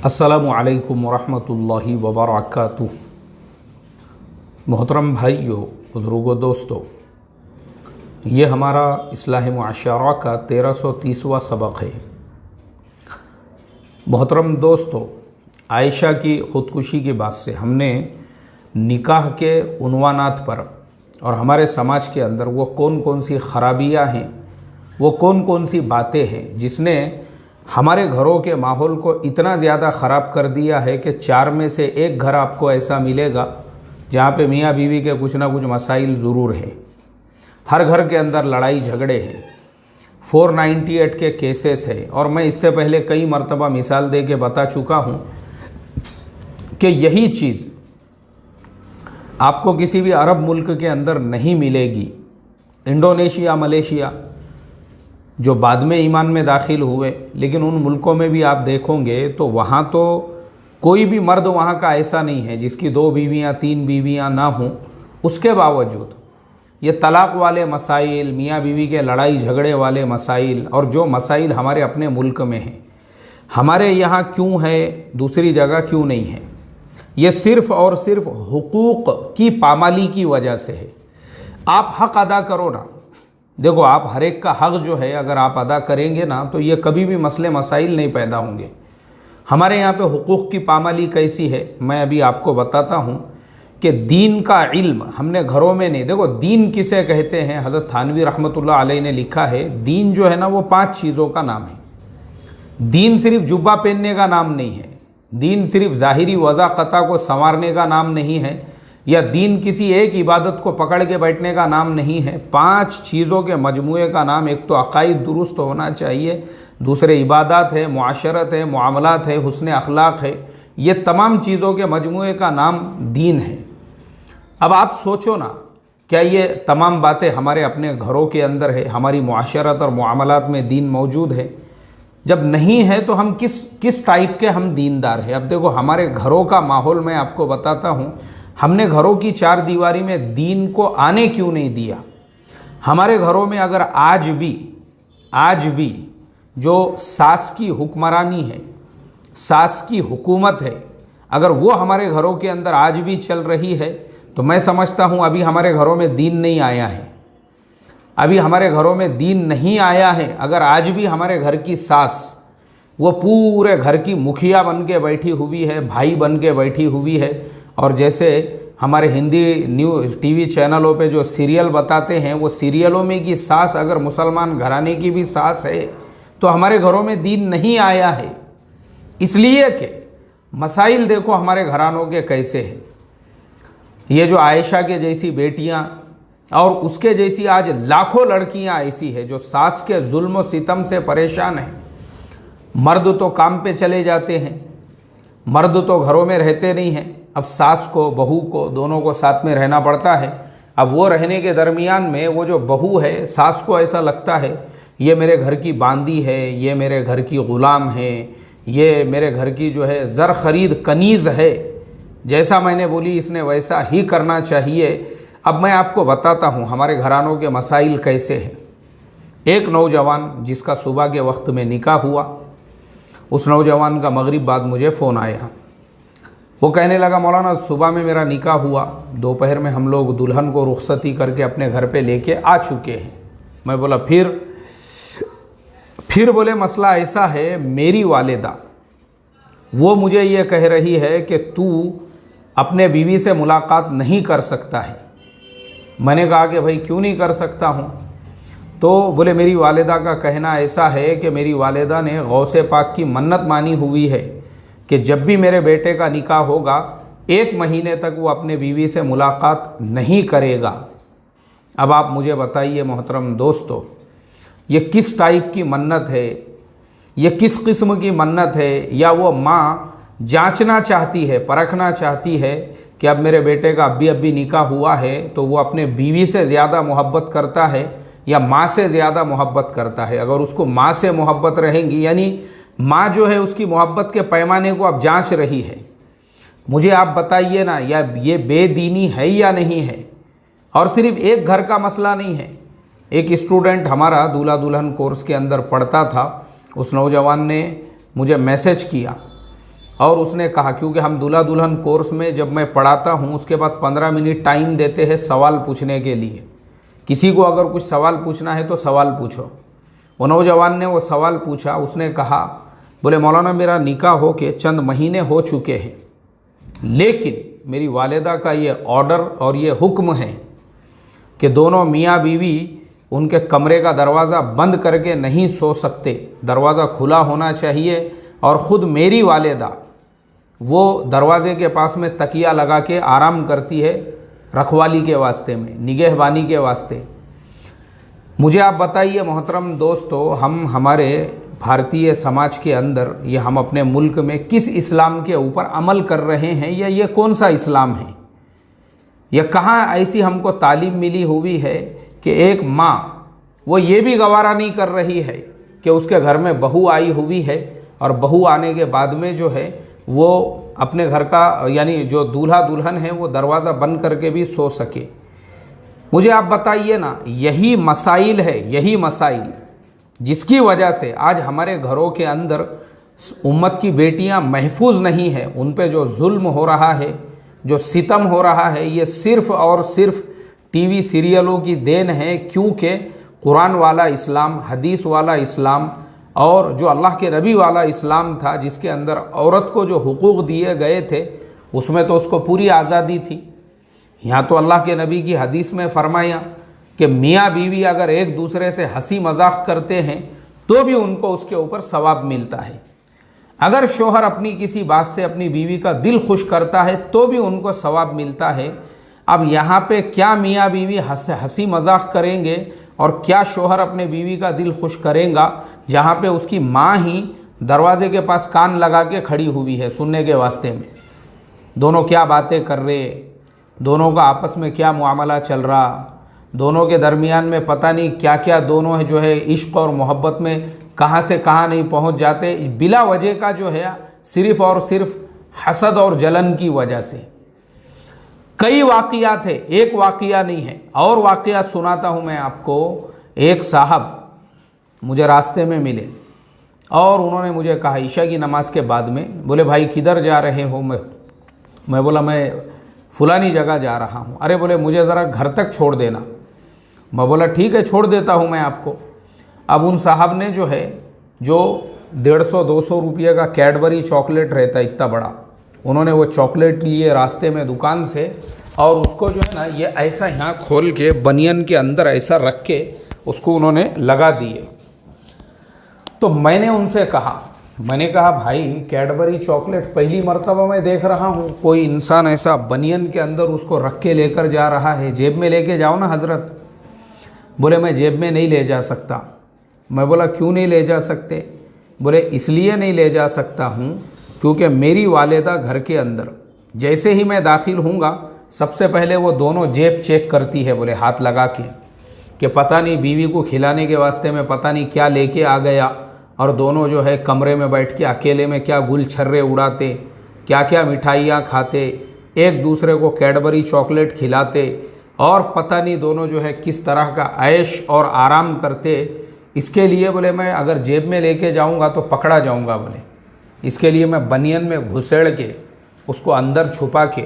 अस्सलामु अलैकुम वरहमतुल्लाहि वबरकातुह। मोहतरम भाइयों, बुज़ुर्गों, दोस्तों, ये हमारा इस्लाह मुआशरा का 1330वां सबक है। मोहतरम दोस्तों, आयशा की ख़ुदकुशी के बाद से हमने निकाह के उन्वानात पर और हमारे समाज के अंदर वो कौन कौन सी ख़राबियाँ हैं, वो कौन कौन सी बातें हैं जिसने हमारे घरों के माहौल को इतना ज़्यादा ख़राब कर दिया है कि 4 में से 1 घर आपको ऐसा मिलेगा जहाँ पे मियाँ बीवी के कुछ ना कुछ मसाइल ज़रूर हैं। हर घर के अंदर लड़ाई झगड़े हैं, 498 के केसेस है। और मैं इससे पहले कई मरतबा मिसाल दे के बता चुका हूँ कि यही चीज़ आपको किसी भी अरब मुल्क के अंदर नहीं मिलेगी। इंडोनेशिया, मलेशिया जो बाद में ईमान में दाखिल हुए, लेकिन उन मुल्कों में भी आप देखोगे तो वहाँ तो कोई भी मर्द वहाँ का ऐसा नहीं है जिसकी 2 बीवियाँ 3 बीवियाँ ना हों। उसके बावजूद ये तलाक़ वाले मसाइल, मियाँ बीवी के लड़ाई झगड़े वाले मसाइल और जो मसाइल हमारे अपने मुल्क में हैं, हमारे यहाँ क्यों है, दूसरी जगह क्यों नहीं है? ये सिर्फ़ और सिर्फ हुकूक़ की पामाली की वजह से है। आप हक़ अदा करो ना। देखो, आप हर एक का हक़ जो है अगर आप अदा करेंगे ना तो ये कभी भी मसले मसाइल नहीं पैदा होंगे। हमारे यहाँ पे हुकूक़ की पामाली कैसी है, मैं अभी आपको बताता हूँ कि दीन का इल्म हमने घरों में नहीं। देखो, दीन किसे कहते हैं? हज़रत थानवी रहमतुल्लाह अलैह ने लिखा है, दीन जो है ना वो 5 चीज़ों का नाम है। दीन सिर्फ जुब्बा पहनने का नाम नहीं है, दीन सिर्फ ज़ाहिरी वज़ाक़ता को संवारने का नाम नहीं है, या दीन किसी एक इबादत को पकड़ के बैठने का नाम नहीं है। 5 चीज़ों के मजमूए का नाम, एक तो अक़ाइद दुरुस्त होना चाहिए, दूसरे इबादत है, मुआशरत है, मुआमलात है, हुस्न अखलाक है। ये तमाम चीज़ों के मजमूए का नाम दीन है। अब आप सोचो ना, क्या ये तमाम बातें हमारे अपने घरों के अंदर है? हमारी मुआशरत और मुआमलात में दीन मौजूद है? जब नहीं है तो हम किस टाइप के हम दीनदार हैं? अब देखो, हमारे घरों का माहौल मैं आपको बताता हूँ। हमने घरों की 4 दीवारी में दीन को आने क्यों नहीं दिया? हमारे घरों में अगर आज भी जो सास की हुक्मरानी है, सास की हुकूमत है, अगर वो हमारे घरों के अंदर आज भी चल रही है तो मैं समझता हूँ अभी हमारे घरों में दीन नहीं आया है। अभी हमारे घरों में दीन नहीं आया है। अगर आज भी हमारे घर की सास वो पूरे घर की मुखिया बन के बैठी हुई है, भाई बन के बैठी हुई है, और जैसे हमारे हिंदी न्यूज़ टीवी चैनलों पे जो सीरियल बताते हैं, वो सीरियलों में की सास अगर मुसलमान घराने की भी सास है तो हमारे घरों में दीन नहीं आया है। इसलिए कि मसाइल देखो हमारे घरानों के कैसे हैं। ये जो आयशा के जैसी बेटियां और उसके जैसी आज लाखों लड़कियां ऐसी है जो सास के जुल्म और सितम से परेशान हैं। मर्द तो काम पे चले जाते हैं, मर्द तो घरों में रहते नहीं हैं। अब सास को, बहू को, दोनों को साथ में रहना पड़ता है। अब वो रहने के दरमियान में वो जो बहू है, सास को ऐसा लगता है ये मेरे घर की बांदी है, ये मेरे घर की ग़ुलाम है, ये मेरे घर की जो है ज़र ख़रीद कनीज़ है, जैसा मैंने बोली इसने वैसा ही करना चाहिए। अब मैं आपको बताता हूँ हमारे घरानों के मसाइल कैसे हैं। एक नौजवान जिसका सुबह के वक्त में निकाह हुआ, उस नौजवान का मगरिब बाद मुझे फ़ोन आया। वो कहने लगा, मौलाना सुबह में मेरा निकाह हुआ, दोपहर में हम लोग दुल्हन को रुखसती करके अपने घर पे लेके आ चुके हैं। मैं बोला फिर बोले मसला ऐसा है, मेरी वालिदा वो मुझे ये कह रही है कि तू अपने बीवी से मुलाकात नहीं कर सकता है। मैंने कहा कि भाई क्यों नहीं कर सकता हूँ? तो बोले मेरी वालिदा का कहना ऐसा है कि मेरी वालिदा ने गौसे पाक की मन्नत मानी हुई है कि जब भी मेरे बेटे का निकाह होगा 1 महीने तक वो अपने बीवी से मुलाकात नहीं करेगा। अब आप मुझे बताइए मोहतरम दोस्तों, ये किस टाइप की मन्नत है? ये किस किस्म की मन्नत है? या वो माँ जांचना चाहती है, परखना चाहती है कि अब मेरे बेटे का अभी निकाह हुआ है तो वो अपने बीवी से ज़्यादा मोहब्बत करता है या माँ से ज़्यादा मोहब्बत करता है? अगर उसको माँ से मोहब्बत रहेंगी, यानी माँ जो है उसकी मोहब्बत के पैमाने को अब जांच रही है। मुझे आप बताइए ना, या ये बेदीनी है या नहीं है? और सिर्फ एक घर का मसला नहीं है। एक स्टूडेंट हमारा दूल्हा दुल्हन कोर्स के अंदर पढ़ता था, उस नौजवान ने मुझे मैसेज किया और उसने कहा, क्योंकि हम दूल्हा दुल्हन कोर्स में जब मैं पढ़ाता हूँ उसके बाद 15 मिनट टाइम देते हैं सवाल पूछने के लिए, किसी को अगर कुछ सवाल पूछना है तो सवाल पूछो। वो नौजवान ने वो सवाल पूछा, उसने कहा, बोले मौलाना मेरा निकाह हो के चंद महीने हो चुके हैं, लेकिन मेरी वालिदा का ये ऑर्डर और ये हुक्म है कि दोनों मियाँ बीवी उनके कमरे का दरवाज़ा बंद करके नहीं सो सकते, दरवाज़ा खुला होना चाहिए, और ख़ुद मेरी वालिदा वो दरवाज़े के पास में तकिया लगा के आराम करती है रखवाली के वास्ते में, निगहबानी के वास्ते। मुझे आप बताइए मोहतरम दोस्तों, हम हमारे भारतीय समाज के अंदर ये हम अपने मुल्क में किस इस्लाम के ऊपर अमल कर रहे हैं, या ये कौन सा इस्लाम है? यह कहाँ ऐसी हमको तालीम मिली हुई है कि एक माँ वो ये भी गवारा नहीं कर रही है कि उसके घर में बहू आई हुई है और बहू आने के बाद में जो है वो अपने घर का यानी जो दूल्हा दुल्हन है वो दरवाज़ा बंद करके भी सो सके। मुझे आप बताइए ना, यही मसाइल है, यही मसाइल जिसकी वजह से आज हमारे घरों के अंदर उम्मत की बेटियां महफूज नहीं है, उन पे जो जुल्म हो रहा है, जो सितम हो रहा है, ये सिर्फ़ और सिर्फ टीवी सीरियलों की देन है। क्योंकि कुरान वाला इस्लाम, हदीस वाला इस्लाम और जो अल्लाह के नबी वाला इस्लाम था, जिसके अंदर औरत को जो हुकूक दिए गए थे उसमें तो उसको पूरी आज़ादी थी। यहाँ तो अल्लाह के नबी की हदीस में फरमाया कि मियाँ बीवी अगर एक दूसरे से हंसी मजाक करते हैं तो भी उनको उसके ऊपर सवाब मिलता है। अगर शोहर अपनी किसी बात से अपनी बीवी का दिल खुश करता है तो भी उनको सवाब मिलता है। अब यहाँ पे क्या मियाँ बीवी हंसी मजाक करेंगे और क्या शोहर अपने बीवी का दिल खुश करेगा, जहाँ पे उसकी माँ ही दरवाजे के पास कान लगा के खड़ी हुई है सुनने के वास्ते में। दोनों क्या बातें कर रहे, दोनों का आपस में क्या मुआमला चल रहा, दोनों के दरमियान में पता नहीं क्या क्या दोनों है जो है इश्क और मोहब्बत में कहाँ से कहाँ नहीं पहुँच जाते, बिला वजह का जो है सिर्फ़ और सिर्फ हसद और जलन की वजह से। कई वाक़ियात है, एक वाक़िया नहीं है। और वाक़ियात सुनाता हूँ मैं आपको। एक साहब मुझे रास्ते में मिले और उन्होंने मुझे कहा ईशा की नमाज़ के बाद में, बोले भाई किधर जा रहे हो? मैं बोला मैं फ़लानी जगह जा रहा हूँ। अरे बोले मुझे ज़रा घर तक छोड़ देना। मैं बोला ठीक है छोड़ देता हूँ मैं आपको। अब उन साहब ने जो है जो 150-200 रुपये का कैडबरी चॉकलेट रहता है इतना बड़ा, उन्होंने वो चॉकलेट लिए रास्ते में दुकान से और उसको जो है ना ये ऐसा यहाँ खोल के बनियन के अंदर ऐसा रख के उसको उन्होंने लगा दिए। तो मैंने उनसे कहा, मैंने कहा भाई कैडबरी चॉकलेट पहली मर्तबा मैं देख रहा हूँ कोई इंसान ऐसा बनियन के अंदर उसको रख के लेकर जा रहा है, जेब में लेके जाओ ना हज़रत। बोले मैं जेब में नहीं ले जा सकता। मैं बोला क्यों नहीं ले जा सकते? बोले इसलिए नहीं ले जा सकता हूँ क्योंकि मेरी वालिदा घर के अंदर जैसे ही मैं दाखिल हूँगा सबसे पहले वो दोनों जेब चेक करती है, बोले हाथ लगा के, कि पता नहीं बीवी को खिलाने के वास्ते में पता नहीं क्या लेके आ गया, और दोनों जो है कमरे में बैठ के अकेले में क्या गुल छर्रे उड़ाते, क्या क्या मिठाइयाँ खाते, एक दूसरे को कैडबरी चॉकलेट खिलाते, और पता नहीं दोनों जो है किस तरह का ऐश और आराम करते। इसके लिए बोले मैं अगर जेब में लेके जाऊंगा तो पकड़ा जाऊंगा, बोले इसके लिए मैं बनियन में घुसेड़ के उसको अंदर छुपा के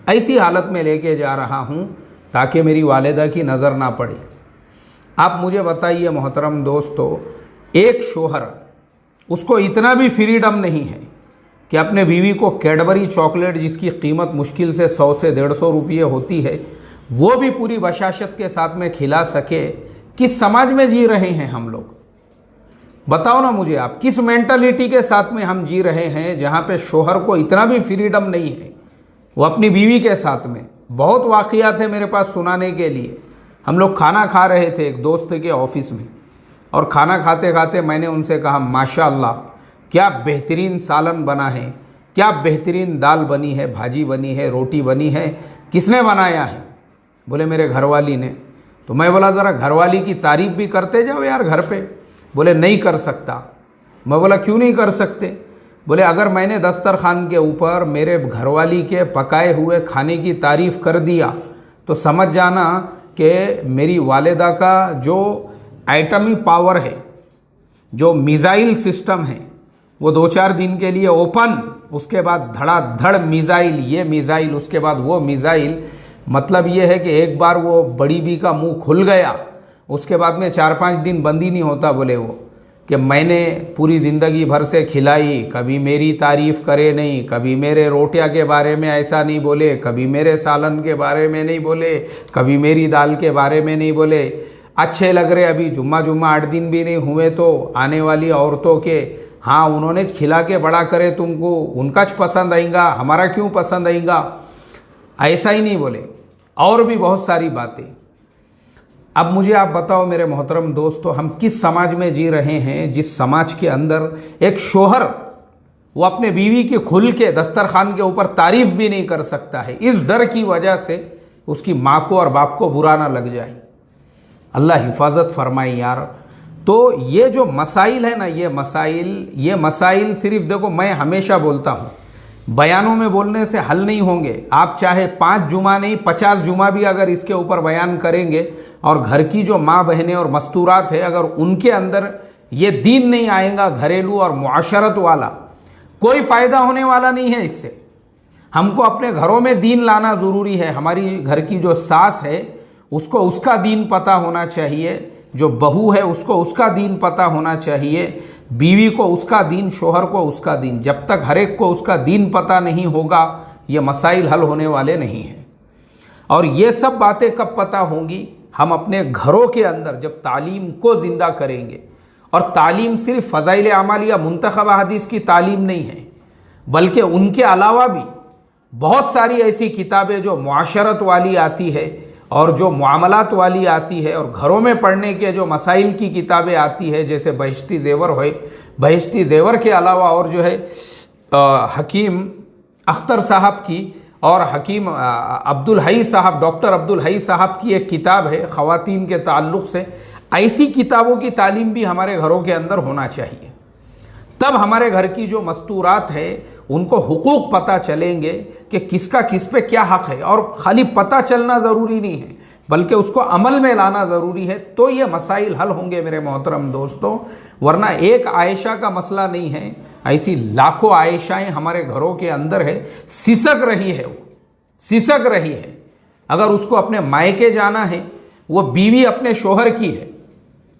ऐसी हालत में लेके जा रहा हूँ ताकि मेरी वालिदा की नज़र ना पड़े। आप मुझे बताइए मोहतरम दोस्तों, एक शोहर उसको इतना भी फ्रीडम नहीं है कि अपने बीवी को कैडबरी चॉकलेट जिसकी कीमत मुश्किल से 100 से 150 रुपये होती है वो भी पूरी बशाशत के साथ में खिला सके। किस समाज में जी रहे हैं हम लोग? बताओ ना मुझे आप, किस मेंटालिटी के साथ में हम जी रहे हैं जहाँ पे शोहर को इतना भी फ्रीडम नहीं है वो अपनी बीवी के साथ में। बहुत वाक़ियात है मेरे पास सुनाने के लिए। हम लोग खाना खा रहे थे एक दोस्त के ऑफिस में, और खाना खाते खाते मैंने उनसे कहा माशाअल्लाह क्या बेहतरीन सालन बना है, क्या बेहतरीन दाल बनी है, भाजी बनी है, रोटी बनी है, किसने बनाया है? बोले मेरे घरवाली ने। तो मैं बोला ज़रा घरवाली की तारीफ़ भी करते जाओ यार घर पे। बोले नहीं कर सकता। मैं बोला क्यों नहीं कर सकते? बोले अगर मैंने दस्तरखान के ऊपर मेरे घरवाली के पकाए हुए खाने की तारीफ़ कर दिया तो समझ जाना कि मेरी वालिदा का जो एटमी पावर है, जो मिसाइल सिस्टम है, वो 2-4 दिन के लिए ओपन उसके बाद धड़ाधड़ मिसाइल, ये मिसाइल, उसके बाद वो मिसाइल। मतलब ये है कि एक बार वो बड़ी बी का मुंह खुल गया, उसके बाद में 4-5 दिन बंद ही नहीं होता। बोले वो कि मैंने पूरी ज़िंदगी भर से खिलाई, कभी मेरी तारीफ़ करे नहीं, कभी मेरे रोटियां के बारे में ऐसा नहीं बोले, कभी मेरे सालन के बारे में नहीं बोले, कभी मेरी दाल के बारे में नहीं बोले। अच्छे लग रहे, अभी जुम्मा 8 दिन भी नहीं हुए तो आने वाली औरतों के, हाँ उन्होंने खिला के बड़ा करे तुमको, उनका पसंद आएगा, हमारा क्यों पसंद आएगा, ऐसा ही नहीं बोले। और भी बहुत सारी बातें। अब मुझे आप बताओ मेरे मोहतरम दोस्तों, हम किस समाज में जी रहे हैं जिस समाज के अंदर एक शोहर वो अपने बीवी के खुल के दस्तरखान के ऊपर तारीफ भी नहीं कर सकता है, इस डर की वजह से उसकी माँ को और बाप को बुरा ना लग जाए। अल्लाह हिफाजत फरमाए यार। तो ये जो मसाइल है ना, ये मसाइल सिर्फ देखो, मैं हमेशा बोलता हूँ बयानों में बोलने से हल नहीं होंगे। आप चाहे 5 जुमा नहीं 50 जुमा भी अगर इसके ऊपर बयान करेंगे और घर की जो माँ बहनें और मस्तूरात है, अगर उनके अंदर ये दीन नहीं आएगा घरेलू और मुआशरत वाला, कोई फ़ायदा होने वाला नहीं है इससे। हमको अपने घरों में दीन लाना ज़रूरी है। हमारी घर की जो सास है उसको उसका दीन पता होना चाहिए, जो बहू है उसको उसका दीन पता होना चाहिए, बीवी को उसका दीन, शोहर को उसका दीन। जब तक हर एक को उसका दीन पता नहीं होगा ये मसाइल हल होने वाले नहीं हैं। और ये सब बातें कब पता होंगी? हम अपने घरों के अंदर जब तालीम को ज़िंदा करेंगे। और तालीम सिर्फ फ़ज़ाइल आमाल या मुंतखबा हदीस की तालीम नहीं है, बल्कि उनके अलावा भी बहुत सारी ऐसी किताबें जो मुआशरत वाली आती है और जो मुआमलात वाली आती है, और घरों में पढ़ने के जो मसाइल की किताबें आती है, जैसे बहिश्ती ज़ेवर है। बहिश्ती ज़ेवर के अलावा और जो है हकीम अख्तर साहब की और हकीम अब्दुल हई साहब, डॉक्टर अब्दुल हई साहब की एक किताब है ख़वातीन के ताल्लुक़ से। ऐसी किताबों की तालीम भी हमारे घरों के अंदर होना चाहिए। तब हमारे घर की जो मस्तूरात है उनको हुकूक पता चलेंगे कि किसका किस पे क्या हक़ है। और ख़ाली पता चलना ज़रूरी नहीं है, बल्कि उसको अमल में लाना ज़रूरी है। तो ये मसाइल हल होंगे मेरे मोहतरम दोस्तों। वरना एक आयशा का मसला नहीं है, ऐसी लाखों आयशाएँ हमारे घरों के अंदर है, सिसक रही है, वो सिसक रही है। अगर उसको अपने मायके जाना है, वो बीवी अपने शोहर की है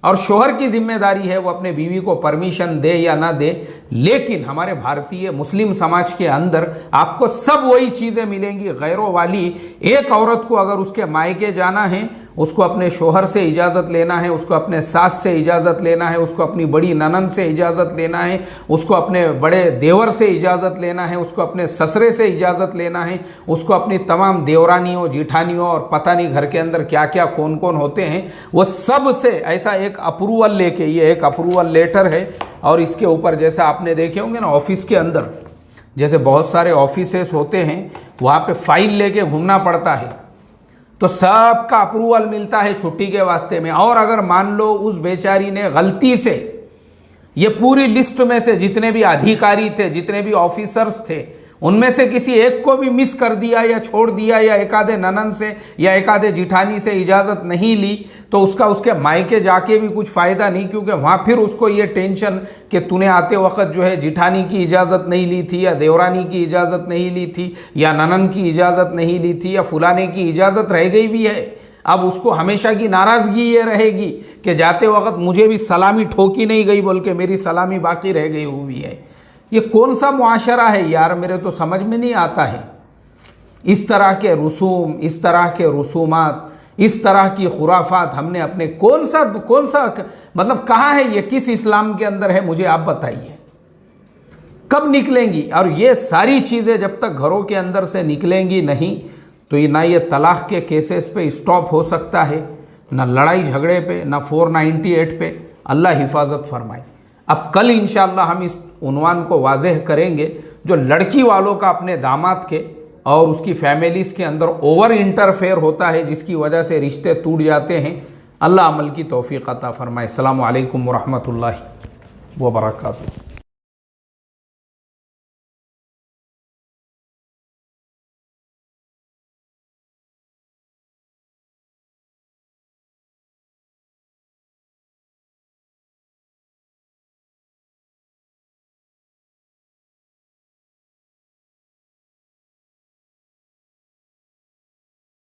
और शोहर की जिम्मेदारी है वो अपने बीवी को परमिशन दे या ना दे। लेकिन हमारे भारतीय मुस्लिम समाज के अंदर आपको सब वही चीज़ें मिलेंगी गैरों वाली। एक औरत को अगर उसके मायके जाना है, उसको अपने शोहर से इजाज़त लेना है, उसको अपने सास से इजाज़त लेना है, उसको अपनी बड़ी ननन से इजाज़त लेना है, उसको अपने बड़े देवर से इजाज़त लेना है, उसको अपने ससरे से इजाज़त लेना है, उसको अपनी तमाम देवरानियों जिठानियों और पता नहीं घर के अंदर क्या क्या कौन कौन होते हैं, वो सब से ऐसा एक अप्रूवल लेके, ये एक अप्रूवल लेटर है। और इसके ऊपर जैसा आपने देखे होंगे ना ऑफिस के अंदर, जैसे बहुत सारे ऑफिसेस होते हैं, वहाँ पे फाइल लेके घूमना पड़ता है, तो सबका अप्रूवल मिलता है छुट्टी के वास्ते में। और अगर मान लो उस बेचारी ने गलती से ये पूरी लिस्ट में से जितने भी अधिकारी थे, जितने भी ऑफिसर्स थे, उनमें से किसी एक को भी मिस कर दिया या छोड़ दिया, या एक आधे ननन से या एक आधे जिठानी से इजाज़त नहीं ली, तो उसका उसके मायके जाके भी कुछ फ़ायदा नहीं। क्योंकि वहाँ फिर उसको ये टेंशन कि तूने आते वक्त जो है जिठानी की इजाज़त नहीं ली थी, या देवरानी की इजाज़त नहीं ली थी, या ननन की इजाज़त नहीं ली थी, या फुलाने की इजाज़त रह गई भी है। अब उसको हमेशा की नाराज़गी ये रहेगी कि जाते वक्त मुझे भी सलामी ठोकी नहीं गई, बोल के मेरी सलामी बाकी रह गई हुई है। ये कौन सा मुआशरा है यार, मेरे तो समझ में नहीं आता है। इस तरह के रसूम, इस तरह के रसूमात, इस तरह की खुराफात हमने अपने कौन सा मतलब कहाँ है ये, किस इस्लाम के अंदर है, मुझे आप बताइए कब निकलेंगी। और ये सारी चीज़ें जब तक घरों के अंदर से निकलेंगी नहीं, तो ये ना ये तलाक़ के केसेस पे स्टॉप हो सकता है, ना लड़ाई झगड़े पे, ना 498 पे। अल्लाह हिफाजत फरमाए। अब कल इंशाअल्लाह हम इस उन्वान को वाज़ेह करेंगे जो लड़की वालों का अपने दामाद के और उसकी फैमिलीज़ के अंदर ओवर इंटरफेयर होता है, जिसकी वजह से रिश्ते टूट जाते हैं। अल्लाह अमल की तौफीक अता फरमाए। अस्सलामु अलैकुम व रहमतुल्लाहि व बरकातुहू।